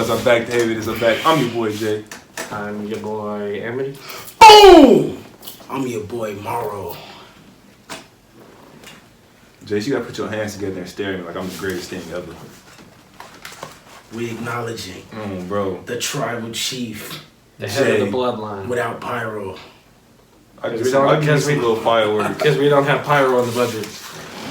was. I'm back, David. It's a back. I'm your boy, Jay. I'm your boy, Amity. Boom! I'm your boy, Morrow. Jay, you gotta put your hands together and stare at me like I'm the greatest thing ever. We acknowledging bro. the tribal chief. The head of the bloodline. Without pyro. Because we don't have pyro on the budget.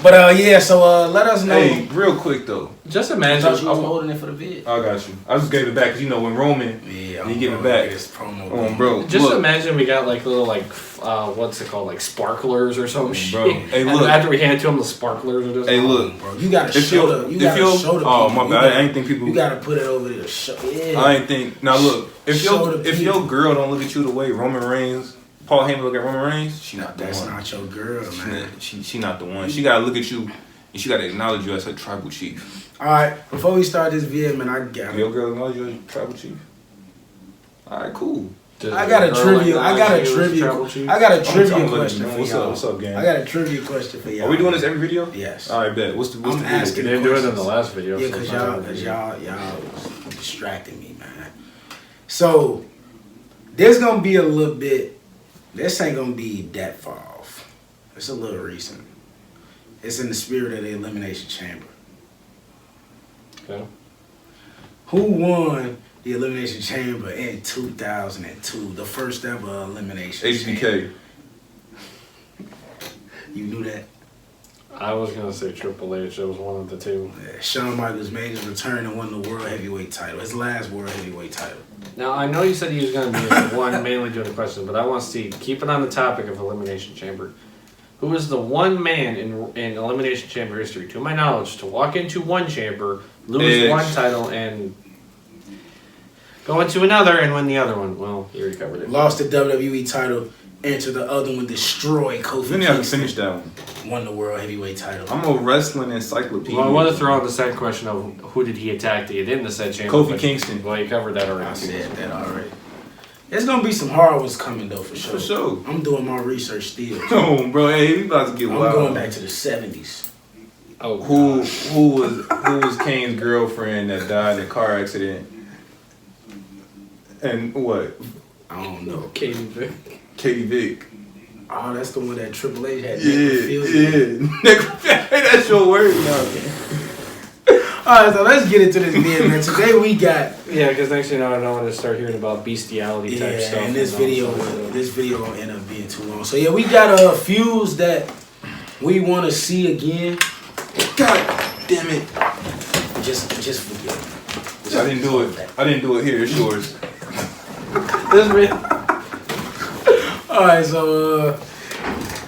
But yeah, so let us know. Hey, real quick though. Just imagine. I'm holding it for the vid. I got you. I just gave it back because you know when Roman, yeah, he give it back. Promo bro. Just look. Imagine we got like little what's it called, like sparklers or some shit. Bro, hey, look. And after we hand to him the sparklers are just. Hey, look, bro. You gotta show the. You gotta show the people. Oh my bad. I ain't think people. You gotta put it over there. Show. Yeah. I ain't think. Now look, if your girl don't look at you the way Roman Reigns. Paul Heyman look at Roman Reigns, she not the one. That's not your girl, man. She not the one. She gotta look at you and she gotta acknowledge you as her tribal chief. Alright, before we start this video, man, I got your girl acknowledge you as tribal chief. Alright, cool. I got a trivia question for y'all. What's up, gang? I got a trivia question for y'all. Are we doing this every video? Yes. Alright, bet. What's the I'm asking we didn't do it in the last video. Yeah, because y'all was distracting me, man. So there's gonna be a little bit. This ain't gonna be that far off. It's a little recent. It's in the spirit of the Elimination Chamber. Okay. Who won the Elimination Chamber in 2002? The first ever Elimination HBK. Chamber. You knew that? I was gonna say Triple H. It was one of the two. Yeah, Shawn Michaels made his return and won the World Heavyweight title. His last World Heavyweight title. Now, I know you said he was going to be the one mainly doing the questions, but I want to see, keep it on the topic of Elimination Chamber. Who is the one man in Elimination Chamber history, to my knowledge, to walk into one chamber, lose one title, and go into another and win the other one? Well, you already covered it. Lost the WWE title, entered the other one, destroyed Kofi Then you have to finish that one. Won the World Heavyweight title. I'm a wrestling encyclopedia. Well, I want to throw out the second question of who did he attack to get in the said chamber? Kofi Kingston. Well, you covered that already. I said that already. There's gonna be some hard ones coming though, for sure. For sure. I'm doing my research still. Oh, bro, hey, we about to get wild. I'm going back to the 70s. Oh, who was Kane's girlfriend that died in a car accident? And what? I don't know. Katie Vick. Katie Vick. Oh, that's the one that Triple H had. Yeah. That's your word now. Alright, so let's get into this video, man. Today we got... Yeah, because next thing you know, I don't want to start hearing about bestiality type stuff. And this video will end up being too long. So yeah, we got feuds that we want to see again. God damn it. Just forget it. I didn't do it. I didn't do it here. It's yours. This video. Alright, so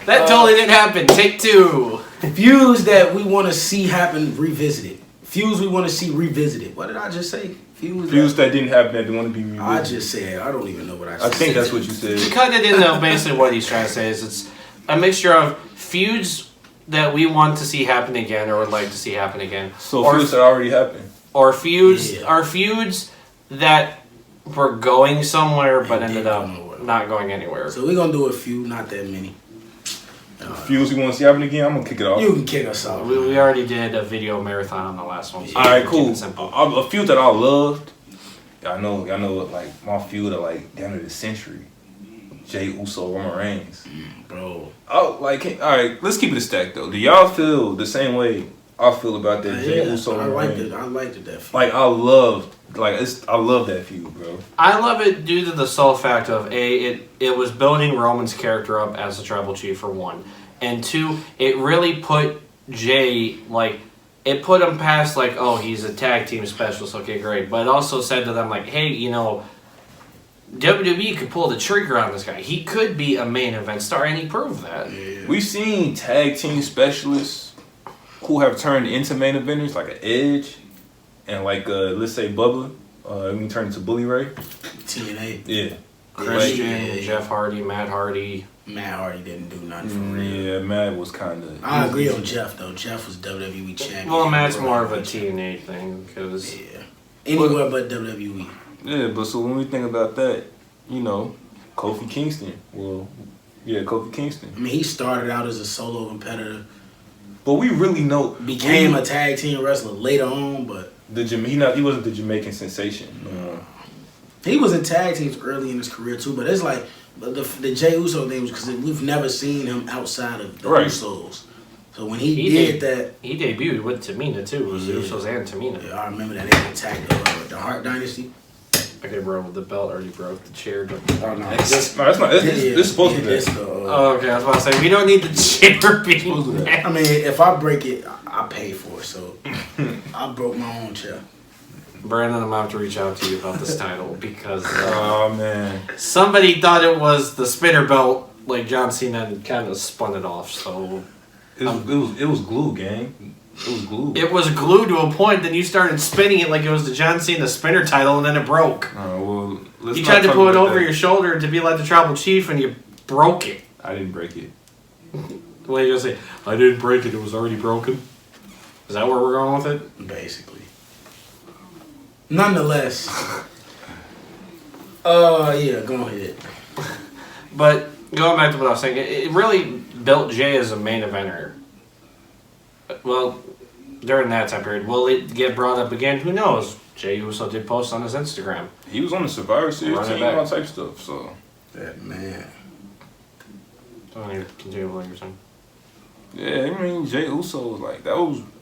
that totally didn't happen. Take two. Feuds that we want to see happen revisited. Feuds we want to see revisited. What did I just say? Feuds that didn't happen that want to be revisited. I just said, I don't even know what I said. I think that's what you said. You kind of didn't know basically what he's trying to say. Is it's a mixture of feuds that we want to see happen again or would like to see happen again. So feuds that already happened. Or feuds are feuds that were going somewhere but ended up not going anywhere. So we're going to do a few, not that many. Feuds you want to see happen again? I'm going to kick it off. You can kick us off. We already did a video marathon on the last one. So alright, cool. A feud that I loved. Y'all know like my feud of like the end of the century. Jey Uso, Roman Reigns. Bro. Oh, like, alright, let's keep it a stack though. Do y'all feel the same way I feel about that Jey Uso? I liked it. I liked that feud. Like I love that feud, bro. I love it due to the sole fact of it was building Roman's character up as the tribal chief for one, and two, it really put Jey it put him past oh, he's a tag team specialist, okay, great, but it also said to them hey, WWE could pull the trigger on this guy. He could be a main event star, and he proved that. Yeah. We've seen tag team specialists who have turned into main eventers like an Edge. And let's say Bubba, we can turn into Bully Ray. TNA. Yeah. Christian, Jeff Hardy, Matt Hardy. Matt Hardy didn't do nothing for real. Yeah, Matt was kind of... I agree on Jeff, though. Jeff was WWE champion. Well, Matt's more of a TNA thing, because... Yeah. Anywhere but WWE. Yeah, but so when we think about that, Kofi Kingston. Well, yeah, Kofi Kingston. I mean, he started out as a solo competitor. But we really know... Became a tag team wrestler later on, but... He wasn't the Jamaican sensation. No. He was in tag teams early in his career too, but it's like the Jey Uso thing was because we've never seen him outside of the Usos. So when he did that, he debuted with Tamina too. It was the Usos and Tamina. Yeah, I remember that they attacked the Hart Dynasty. Okay, bro, the belt already broke. The chair. Oh no, that's not. It's supposed to be that. Oh, okay. I was about to say we don't need the chair being. I mean, if I break it, I pay for it. So I broke my own chair. Brandon, I'm about to reach out to you about this title because oh man, somebody thought it was the spinner belt, like John Cena, and kind of spun it off. So it was glue, gang. It was glue. It was glued to a point. Then you started spinning it like it was the John Cena spinner title, and then it broke. Well, you tried to put it over your shoulder to be like the Tribal Chief, and you broke it. I didn't break it. What are you gonna say? I didn't break it. It was already broken. Is that where we're going with it? Basically. Nonetheless. Yeah, go ahead. But going back to what I was saying, it really built Jay as a main eventer. Well, during that time period, will it get brought up again? Who knows? Jey Uso did post on his Instagram. He was on the Survivor Series team, all type stuff. So that man. Don't need to continue what you're saying. Yeah, I mean Jey Uso was like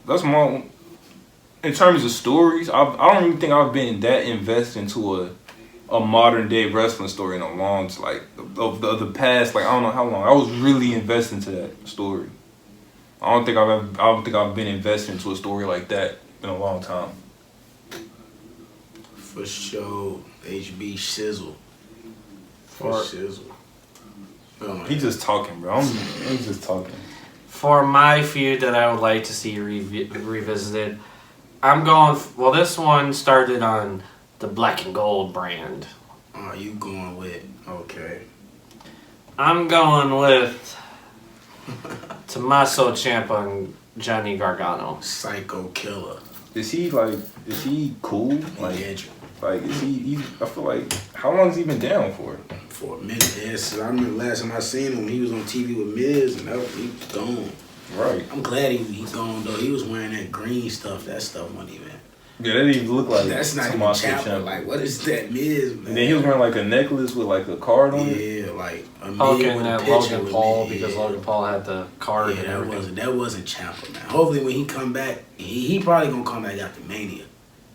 that's my. In terms of stories, I don't even think I've been that invested into a modern day wrestling story in a long of the past. Like I don't know how long I was really invested into that story. I don't think I've been invested into a story like that in a long time. For sure, HB Shizzle. For Shizzle. He just talking, bro. He's just talking. For my feud that I would like to see revisited, I'm going. Well, this one started on the Black and Gold brand. Oh, you going with? Okay. I'm going with Tommaso Ciampa and Johnny Gargano. Psycho killer. Is he cool? Like is he? I feel like how long has he been down for? For a minute, yes. I remember last time I seen him, he was on TV with Miz, and he was gone. Right. I'm glad he gone though. He was wearing that green stuff. That stuff wasn't even. Yeah, that didn't even look like that's not even Ciampa. Like, what is that, Miz? Man? And then he was wearing like a necklace with like a card on it. Yeah, like a Miz with that Logan Paul because Logan Paul had the card. Yeah, that wasn't Ciampa, man. Hopefully, when he come back, he probably gonna come back after Mania.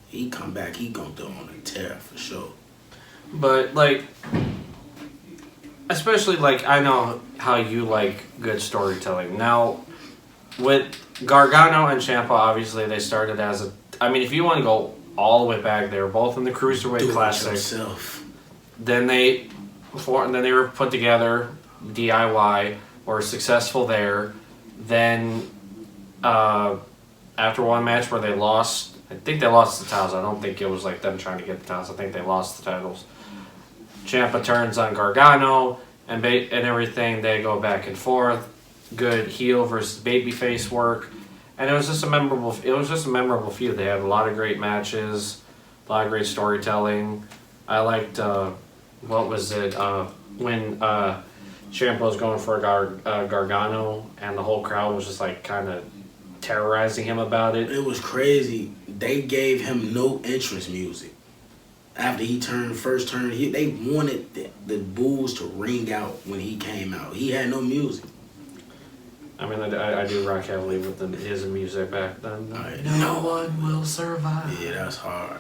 He come back, he gonna do on a tear for sure. But like, especially like I know how you like good storytelling. Now, with Gargano and Ciampa, obviously they started as a. I mean, if you want to go all the way back, they were both in the Cruiserweight Classic. Then they were put together, DIY, were successful there. Then, after one match where they lost, I think they lost the titles. I don't think it was like them trying to get the titles. I think they lost the titles. Ciampa turns on Gargano and everything. They go back and forth. Good heel versus babyface work. And it was just a memorable feud. They had a lot of great matches, a lot of great storytelling. I liked when Ciampa was going for Gargano, and the whole crowd was just like kind of terrorizing him about it. It was crazy. They gave him no entrance music after he first turned. They wanted the boos to ring out when he came out. He had no music. I mean, I do rock heavily with his music back then. No one will survive. Yeah, that's hard.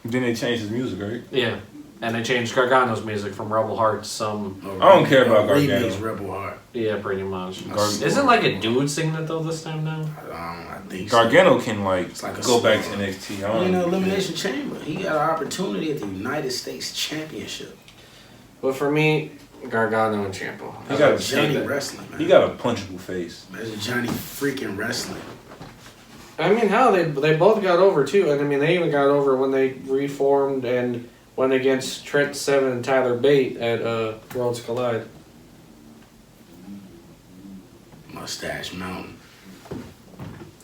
Then they changed his music, right? Yeah, and they changed Gargano's music from Rebel Heart to some. I don't care about Gargano. Rebel Heart. Yeah, pretty much. Isn't like a dude singing it though this time now? I think Gargano can like go back to NXT. In the Elimination Chamber, he got an opportunity at the United States Championship. But for me, Gargano and Ciampa. He got Johnny wrestling, man. He got a punchable face. That's Johnny freaking wrestling. I mean, how they both got over too, and I mean they even got over when they reformed and went against Trent Seven and Tyler Bate at Worlds Collide. Mustache Mountain.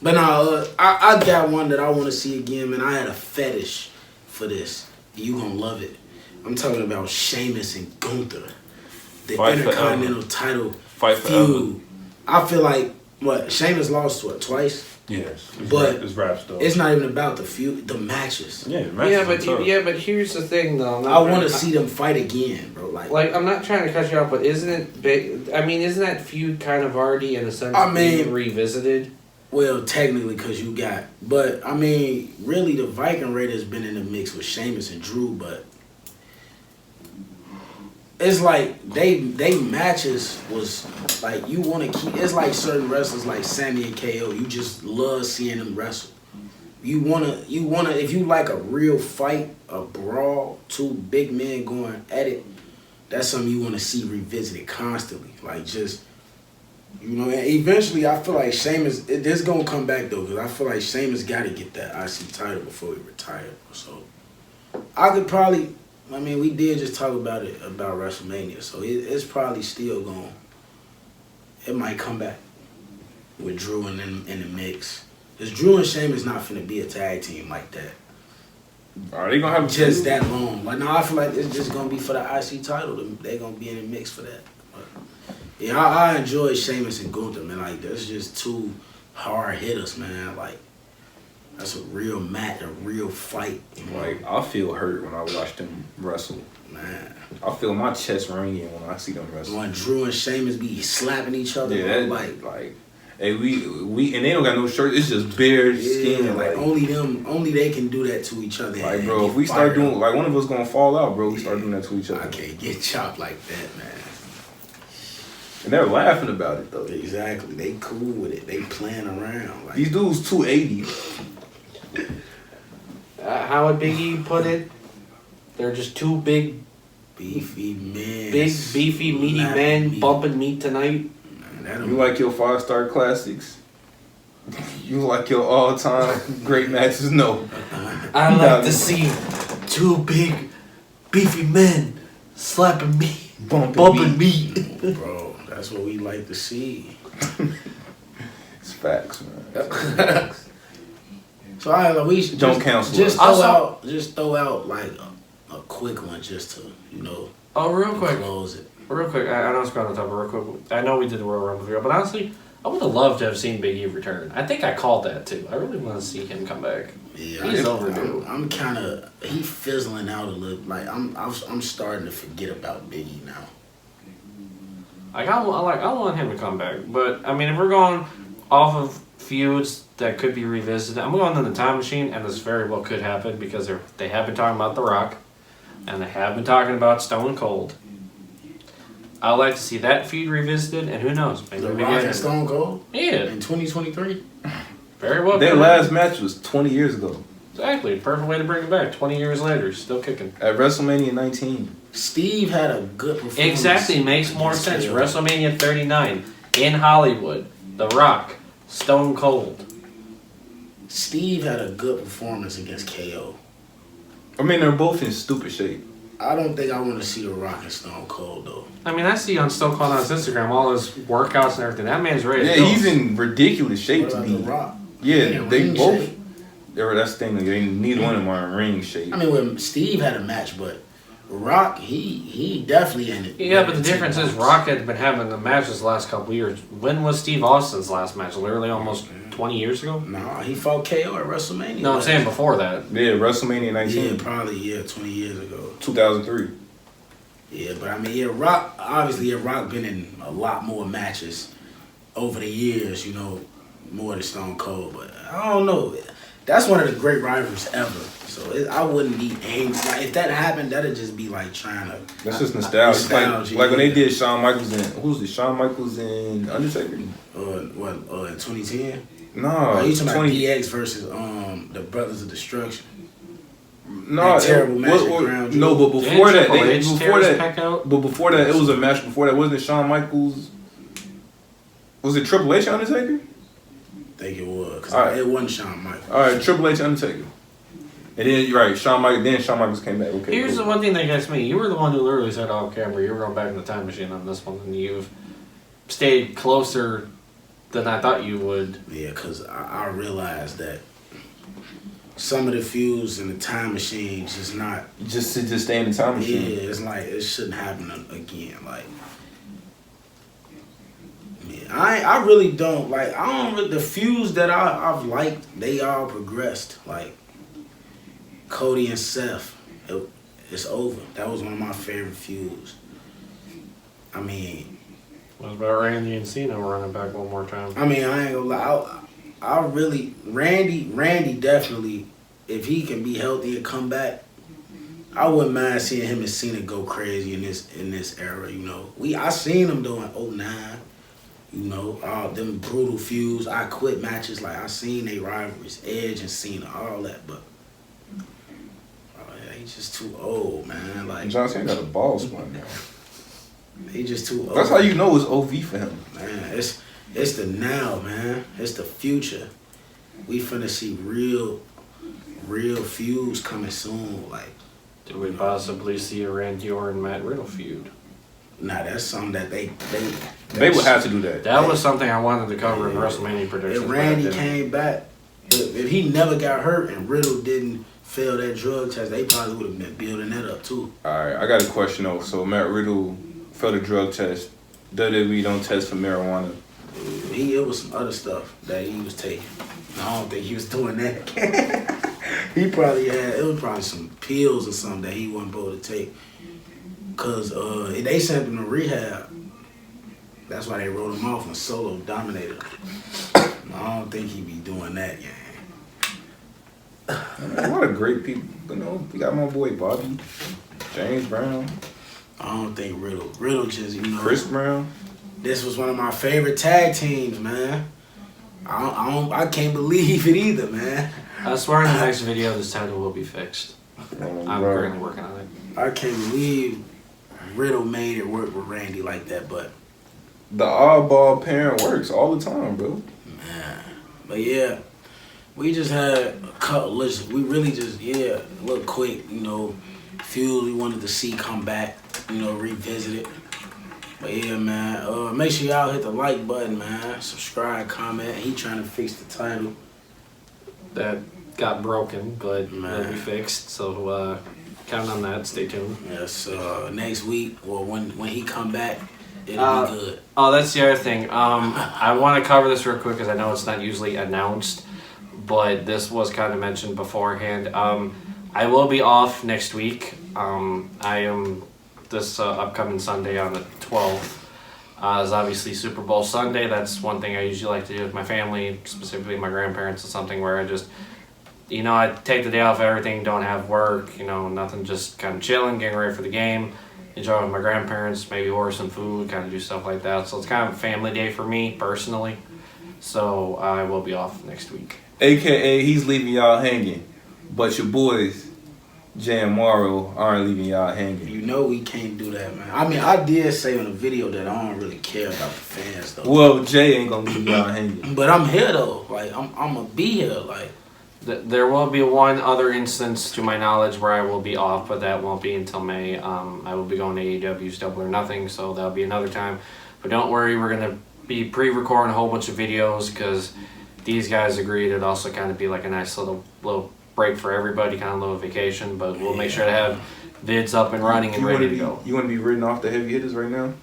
But no, I got one that I want to see again, man. I had a fetish for this. You gonna love it. I'm talking about Sheamus and Gunther. The Intercontinental title feud. I feel like, Sheamus lost, twice? Yes, but it's rap stuff. It's not even about the feud, the matches. Yeah, the matches but here's the thing though. I want to see them fight again, bro. Like I'm not trying to cut you off, but isn't it big? I mean, isn't that feud kind of already in a sense being revisited? Well, technically, because you got, but I mean, really, the Viking Raiders been in the mix with Sheamus and Drew, but it's like they matches was like you want to keep. It's like certain wrestlers like Sammy and KO. You just love seeing them wrestle. You wanna if you like a real fight, a brawl, two big men going at it. That's something you want to see revisited constantly. Like just. You know, and eventually I feel like Sheamus, this gonna come back though, because I feel like Sheamus got to get that IC title before he retired. So I could probably, I mean, we did just talk about it, about WrestleMania, so it's probably still going, it might come back with Drew in the mix. Because Drew and Sheamus not finna be a tag team like that. Are they gonna have just that long? Like, no, I feel like it's just gonna be for the IC title. They're gonna be in the mix for that. But, yeah, I enjoy Sheamus and Gunther, man. Like, that's just two hard hitters, man. Like, that's a real match, a real fight. Like, I feel hurt when I watch them wrestle. Man. I feel my chest ringing when I see them wrestle. When Drew and Sheamus be slapping each other. Yeah, like, hey, we and they don't got no shirt. It's just bare skin. Yeah, like only they can do that to each other. Like, bro, if we start doing, like, one of us gonna fall out, bro. We start doing that to each other. I can't get chopped like that, man. And they're laughing about it though. Exactly, they cool with it. They playing around. Like, these dudes 280. How would Big E put it? They're just two big, beefy men. Big beefy meaty men bumping meat tonight. Man, you like your 5-star classics? You like your all-time great matches? No. I like to see two big beefy men slapping meat, bumping meat. Bro, that's what we like to see. It's facts, man. It's facts. So I like, we don't cancel. Just throw out like a quick one, just to real quick. Close it. Real quick, I know it's going to top, but real quick. I know we did the Royal Rumble video, but honestly, I would have loved to have seen Big E return. I think I called that too. I really want to see him come back. Yeah, he's overdue. I'm kind of fizzling out a little. Like I'm starting to forget about Big E now. I want him to come back, but I mean, if we're going off of feuds that could be revisited, I'm going to the time machine, and this very well could happen because they have been talking about The Rock, and they have been talking about Stone Cold. I'd like to see that feud revisited, and who knows? Maybe The Rock and Stone Cold? Yeah. In 2023? Very well. Their last match was 20 years ago. Exactly. Perfect way to bring it back. 20 years later, still kicking. At WrestleMania 19. Steve had a good performance. Exactly. Makes more sense. WrestleMania 39 in Hollywood. The Rock. Stone Cold. Steve had a good performance against KO. I mean, they're both in stupid shape. I don't think I want to see The Rock and Stone Cold, though. I mean, I see on Stone Cold on his Instagram all his workouts and everything. That man's ready. Yeah, he's in ridiculous shape to be. The Rock? Yeah, they both. That's the thing. Neither one of them are in ring shape. I mean, when Steve had a match, but Rock, he definitely ended. Yeah, but the difference is Rock had been having the matches the last couple of years. When was Steve Austin's last match? Literally almost 20 years ago? No, he fought KO at WrestleMania. No, I'm saying before that. Yeah, WrestleMania 19. Yeah, probably, 20 years ago. 2003. Yeah, but I mean, Rock, obviously, Rock been in a lot more matches over the years, more than Stone Cold. But I don't know. That's one of the great rivalries ever. So I wouldn't be angry. Like, if that happened, that'd just be like trying to. That's just nostalgia. Like when they did Shawn Michaels and who's it? Shawn Michaels and Undertaker. In 2010? No, you talking about DX versus the Brothers of Destruction? No, that terrible match. No, but before that, it was a match. Before that, wasn't it Shawn Michaels? Was it Triple H and Undertaker? I think it was, because it wasn't Shawn Michaels. All right, Triple H and Undertaker. And then you're right, Shawn Michaels came back. Okay. Here's the one thing that gets me. You were the one who literally said off camera you were going back in the time machine on this one, and you've stayed closer than I thought you would. Yeah, because I realized that some of the feuds in the time machine just not... Just stay in the time machine. Yeah, it's like it shouldn't happen again. Like, I really don't like. The feuds that I've liked. They all progressed. Like Cody and Seth, it's over. That was one of my favorite feuds. I mean, what about Randy and Cena running back one more time? I mean, I ain't gonna lie. I really Randy definitely. If he can be healthy and come back, I wouldn't mind seeing him and Cena go crazy in this era. You know, I seen them doing 09. You know, them brutal feuds, I quit matches. Like I seen they rivalries, Edge and Cena, all that. But he just too old, man. Like John Cena got a ball spot now. He just too old. That's how you know it's OV for him. Man, it's the now, man. It's the future. We finna see real feuds coming soon. Like, do we possibly see a Randy Orton Matt Riddle feud? Nah, that's something that they would have to do that. That was something I wanted to cover in WrestleMania predictions. If Randy came back, if he never got hurt and Riddle didn't fail that drug test, they probably would have been building that up too. All right, I got a question though. So Matt Riddle failed a drug test. WWE don't test for marijuana. It was some other stuff that he was taking. I don't think he was doing that. It was probably some pills or something that he wasn't supposed to take. Cause they sent him to rehab. That's why they wrote him off when Solo dominated him. I don't think he be doing that, A lot of great people. You know, we got my boy Bobby, James Brown. I don't think Riddle just, you know. Chris Brown. This was one of my favorite tag teams, man. I can't believe it either, man. I swear in the next video this title will be fixed. I'm currently working on it. I can't believe Riddle made it work with Randy like that, but The oddball parent works all the time, bro. man. But yeah, we just had a couple. Listen, we really just a little quick, you know, feuds we wanted to see come back, you know, revisit it. But yeah, man, make sure y'all hit the like button, man. Subscribe, comment. He trying to fix the title. That got broken, but Man. it'll be fixed. So count on that. Stay tuned. Yes, next week or when he come back, it'll be good. Oh, that's the other thing. I want to cover this real quick because I know it's not usually announced, but this was kind of mentioned beforehand. I will be off next week. I am this upcoming Sunday on the 12th. Is obviously Super Bowl Sunday. That's one thing I usually like to do with my family, specifically my grandparents. It's something where I just, you know, I take the day off everything, don't have work, you know, nothing, just kind of chilling, getting ready for the game, enjoy with my grandparents, maybe order some food, kind of do stuff like that. So it's kind of a family day for me personally. So I will be off next week. AKA, he's leaving y'all hanging, but your boys, Jay and Morrow, aren't leaving y'all hanging. You know we can't do that, man. I mean, I did say on the video that I don't really care about the fans, though. Well, Jay ain't gonna leave y'all hanging. But I'm here, though. Like, I'm gonna be here, like. There will be one other instance, to my knowledge, where I will be off, but that won't be until May. I will be going to AEW's Double or Nothing, so that'll be another time. But don't worry, we're going to be pre-recording a whole bunch of videos because these guys agreed it'd also kind of be like a nice little break for everybody, kind of a little vacation. But we'll make sure to have vids up and running and ready to go. You want to be written off the heavy hitters right now?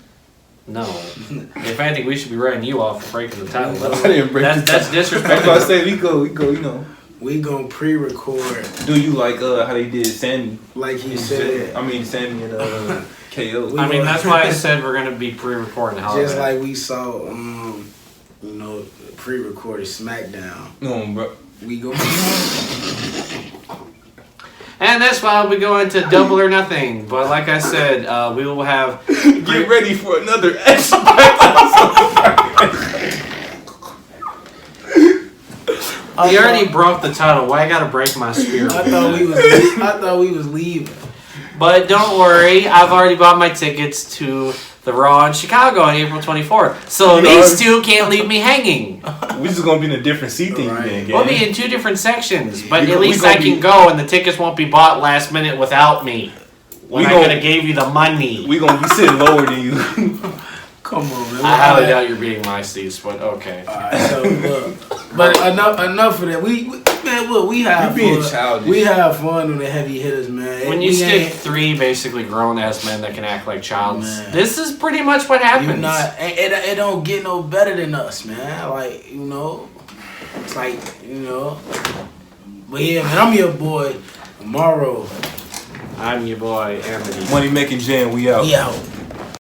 No. If anything, we should be writing you off for breaking the title. I didn't break the That's title. disrespectful. That's what I say. We go, you know. We gonna pre-record. Do you like how they did Sammy? Like he said. I mean, Sammy and KO. I mean, that's why I said we're going to be pre-recording. Just like we saw, you know, pre-recorded SmackDown. No, bro. We go. And that's why we'll be going to Double or Nothing. But like I said, we will have... Get ready for another episode. We already broke the title. Why I gotta break my spirit? I thought we was leaving. But don't worry, I've already bought my tickets to the Raw in Chicago on April 24th. So these two can't leave me hanging. We just gonna be in a different seat than Right. you, We'll be in two different sections, but at least I can go and the tickets won't be bought last minute without me. When I could have gave you the money. We gonna be sitting lower than you. Come on, man. I highly doubt you're beating my seats, but okay. Alright, so look. But enough of that. We man, look, we have You being fun. childish. We have fun on the heavy hitters, man. When you We stick ain't- 3 basically grown ass men that can act like childs, Man. this is pretty much what happens. You not, it don't get no better than us, man. Like, you know, it's like, you know. But yeah, man, I'm your boy, Morrow. I'm your boy, Anthony. Money making jam, we out. We out.